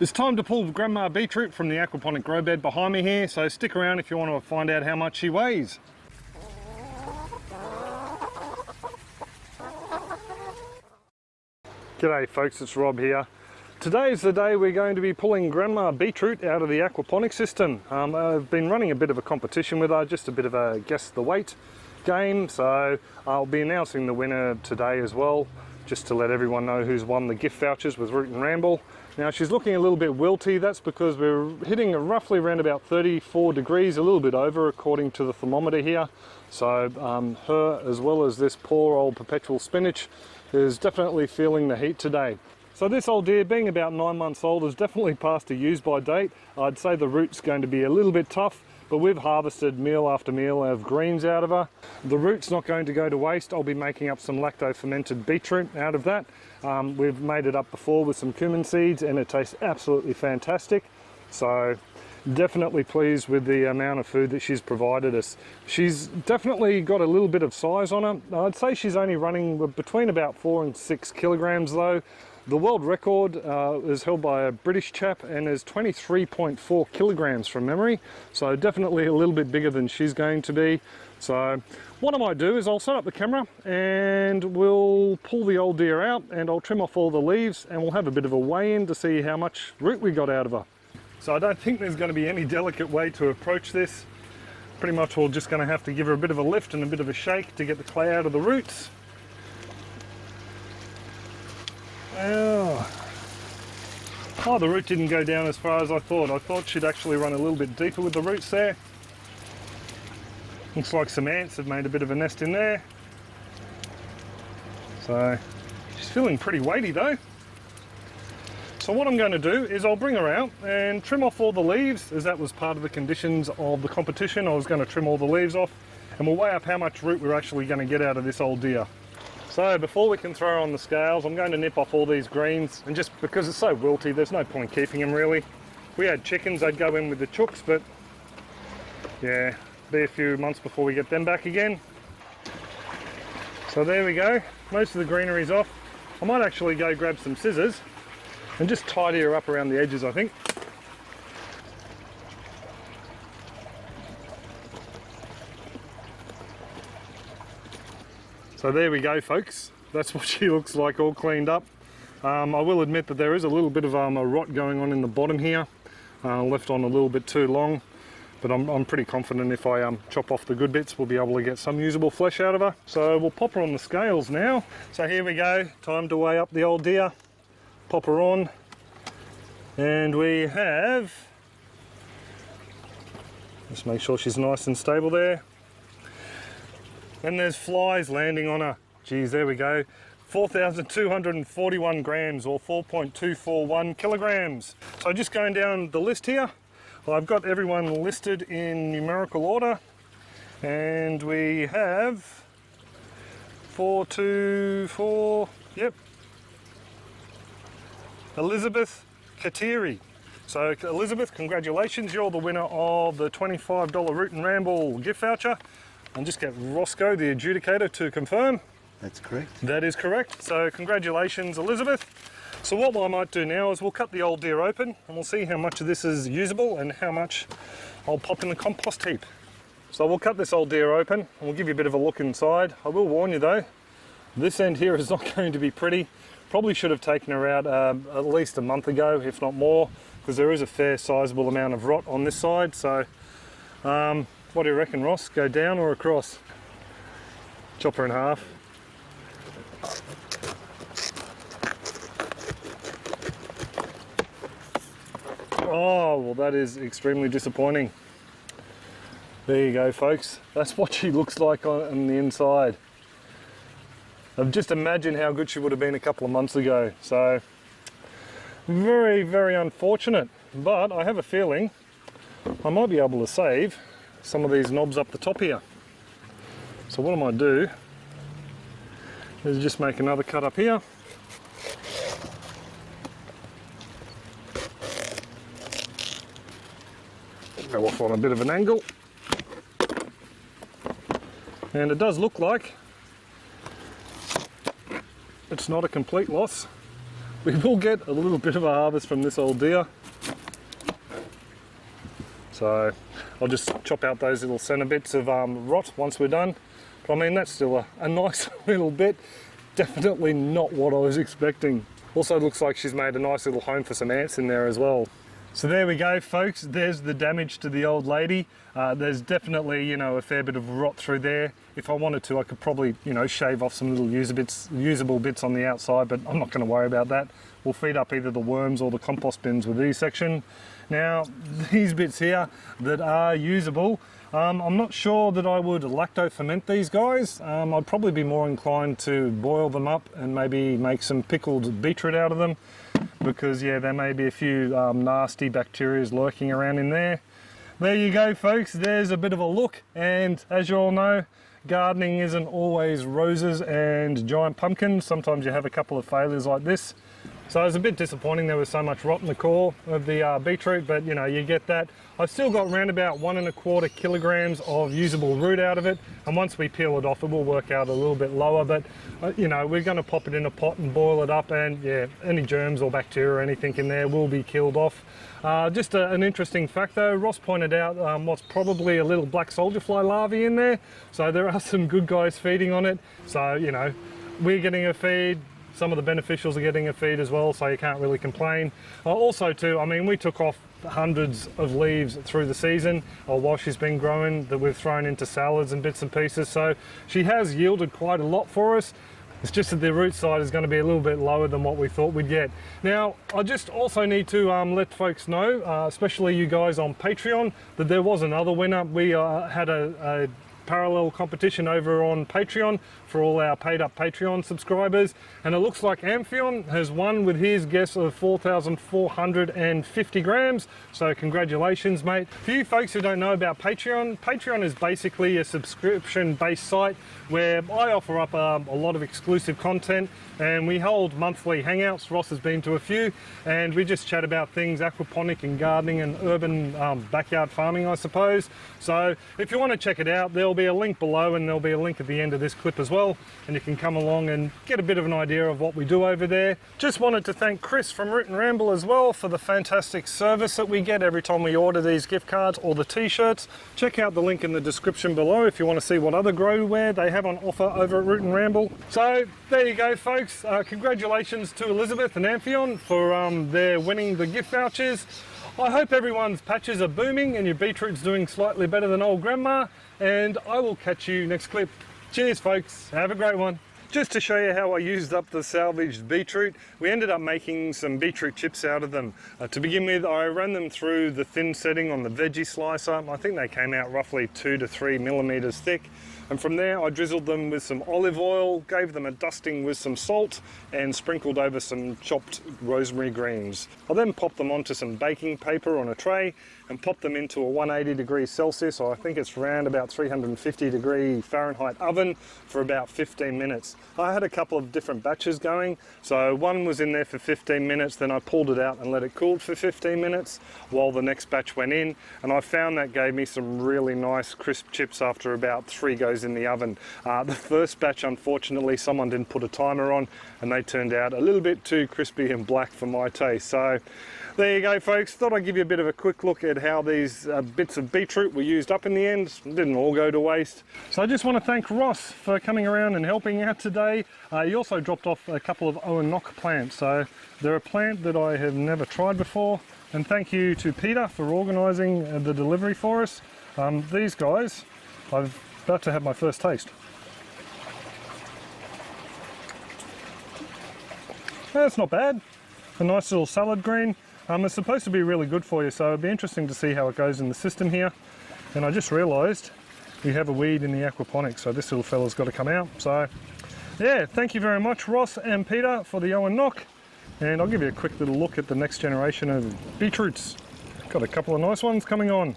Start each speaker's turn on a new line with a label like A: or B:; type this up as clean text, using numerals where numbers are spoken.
A: It's time to pull Grandma Beetroot from the aquaponic grow bed behind me here, so stick around if you want to find out how much she weighs. G'day folks, it's Rob here. Today is the day we're going to be pulling Grandma Beetroot out of the aquaponic system. I've been running a bit of a competition with her, just a bit of a guess the weight game, so I'll be announcing the winner today as well, just to let everyone know who's won the gift vouchers with Root and Ramble. Now she's looking a little bit wilty. That's because we're hitting roughly around about 34 degrees, a little bit over according to the thermometer here. So her, as well as this poor old perpetual spinach, is definitely feeling the heat today. So this old deer, being about 9 months old, is definitely past a use by date. I'd say the root's going to be a little bit tough, but we've harvested meal after meal of greens out of her. The root's not going to go to waste. I'll be making up some lacto-fermented beetroot out of that. We've made it up before with some cumin seeds and it tastes absolutely fantastic. So definitely pleased with the amount of food that she's provided us. She's definitely got a little bit of size on her. I'd say she's only running between about 4 and 6 kilograms though. The world record is held by a British chap and is 23.4 kilograms from memory. So definitely a little bit bigger than she's going to be. So what I might do is I'll set up the camera and we'll pull the old deer out and I'll trim off all the leaves and we'll have a bit of a weigh-in to see how much root we got out of her. So I don't think there's going to be any delicate way to approach this. Pretty much we're just going to have to give her a bit of a lift and a bit of a shake to get the clay out of the roots. Oh, the root didn't go down as far as I thought. I thought she'd actually run a little bit deeper with the roots there. Looks like some ants have made a bit of a nest in there. So she's feeling pretty weighty though. So what I'm going to do is I'll bring her out and trim off all the leaves, as that was part of the conditions of the competition. I was going to trim all the leaves off and we'll weigh up how much root we're actually going to get out of this old deer. So before we can throw her on the scales, I'm going to nip off all these greens, and just because it's so wilty, there's no point keeping them really. If we had chickens, they'd go in with the chooks, but yeah, be a few months before we get them back again. So there we go, most of the greenery's off. I might actually go grab some scissors and just tidy her up around the edges, I think. So there we go folks, that's what she looks like all cleaned up. I will admit that there is a little bit of a rot going on in the bottom here, left on a little bit too long, but I'm pretty confident if I chop off the good bits we'll be able to get some usable flesh out of her. So we'll pop her on the scales now. So here we go, time to weigh up the old deer, pop her on, and we have, just make sure she's nice and stable there. And there's flies landing on her. Geez, there we go. 4,241 grams or 4.241 kilograms. So just going down the list here, I've got everyone listed in numerical order. And we have 424, yep. Elizabeth Kateri. So Elizabeth, congratulations, you're the winner of the $25 Root and Ramble gift voucher. I'll just get Roscoe, the adjudicator, to confirm.
B: That's correct.
A: That is correct. So congratulations, Elizabeth. So what I might do now is we'll cut the old deer open and we'll see how much of this is usable and how much I'll pop in the compost heap. So we'll cut this old deer open and we'll give you a bit of a look inside. I will warn you though, this end here is not going to be pretty. Probably should have taken her out at least a month ago, if not more, because there is a fair sizable amount of rot on this side. So what do you reckon, Ross? Go down or across? Chop her in half. Oh, well that is extremely disappointing. There you go folks, that's what she looks like on the inside. Just imagine how good she would have been a couple of months ago. So very, very unfortunate, but I have a feeling I might be able to save some of these knobs up the top here. So what I might do is just make another cut up here. Go off on a bit of an angle. And it does look like it's not a complete loss. we will get a little bit of a harvest from this old deer. So I'll just chop out those little centre bits of rot once we're done. But I mean, that's still a nice little bit. Definitely not what I was expecting. Also looks like she's made a nice little home for some ants in there as well. So there we go, folks. There's the damage to the old lady. There's definitely, you know, a fair bit of rot through there. If I wanted to, I could probably, you know, shave off some little usable bits on the outside, but I'm not going to worry about that. We'll feed up either the worms or the compost bins with these section. Now, these bits here that are usable, I'm not sure that I would lacto ferment these guys. I'd probably be more inclined to boil them up and maybe make some pickled beetroot out of them, because yeah, there may be a few nasty bacteria lurking around in there. There you go, folks. There's a bit of a look, and as you all know, gardening isn't always roses and giant pumpkins. Sometimes you have a couple of failures like this. So it was a bit disappointing there was so much rot in the core of the beetroot, but you know, you get that. I've still got around about 1¼ kilograms of usable root out of it, and once we peel it off it will work out a little bit lower, but you know, we're going to pop it in a pot and boil it up, and yeah, any germs or bacteria or anything in there will be killed off. Just an interesting fact though, Ross pointed out what's probably a little black soldier fly larvae in there, so there are some good guys feeding on it. So you know, we're getting a feed, some of the beneficials are getting a feed as well, so you can't really complain. Also too, I mean, we took off hundreds of leaves through the season while she's been growing that we've thrown into salads and bits and pieces, so she has yielded quite a lot for us. It's just that the root side is going to be a little bit lower than what we thought we'd get. Now, I just also need to let folks know, especially you guys on Patreon, that there was another winner. We had a parallel competition over on Patreon for all our paid up Patreon subscribers, and it looks like Amphion has won with his guess of 4,450 grams, so congratulations, mate. For you folks who don't know about Patreon, Patreon is basically a subscription based site where I offer up a lot of exclusive content, and we hold monthly hangouts. Ross has been to a few, and we just chat about things aquaponic and gardening and urban backyard farming, I suppose. So if you want to check it out, there'll be a link below and there'll be a link at the end of this clip as well, and you can come along and get a bit of an idea of what we do over there. Just wanted to thank Chris from Root and Ramble as well for the fantastic service that we get every time we order these gift cards or the t-shirts. Check out the link in the description below if you want to see what other grow wear they have on offer over at Root and Ramble. So there you go, folks. Congratulations to Elizabeth and Amphion for their winning the gift vouchers. I hope everyone's patches are booming and your beetroot's doing slightly better than old grandma, and I will catch you next clip. Cheers, folks. Have a great one. Just to show you how I used up the salvaged beetroot, we ended up making some beetroot chips out of them. To begin with, I ran them through the thin setting on the veggie slicer. I think they came out roughly 2 to 3 millimeters thick. And from there I drizzled them with some olive oil, gave them a dusting with some salt, and sprinkled over some chopped rosemary greens. I then popped them onto some baking paper on a tray and popped them into a 180 degrees Celsius, or I think it's around about 350 degree Fahrenheit oven, for about 15 minutes. I had a couple of different batches going, so one was in there for 15 minutes, then I pulled it out and let it cool for 15 minutes while the next batch went in, and I found that gave me some really nice crisp chips after about 3 goes in the oven. The first batch, unfortunately, someone didn't put a timer on and they turned out a little bit too crispy and black for my taste. So there you go, folks. Thought I'd give you a bit of a quick look at how these bits of beetroot were used up in the end. It didn't all go to waste. So I just want to thank Ross for coming around and helping out today. He also dropped off a couple of Oenock plants. So they're a plant that I have never tried before. And thank you to Peter for organising the delivery for us. These guys, I'm about to have my first taste. That's not bad. A nice little salad green. It's supposed to be really good for you, so it'll be interesting to see how it goes in the system here. And I just realised we have a weed in the aquaponics, so this little fella's got to come out. So yeah, thank you very much, Ross and Peter, for the Oenock. And I'll give you a quick little look at the next generation of beetroots. Got a couple of nice ones coming on.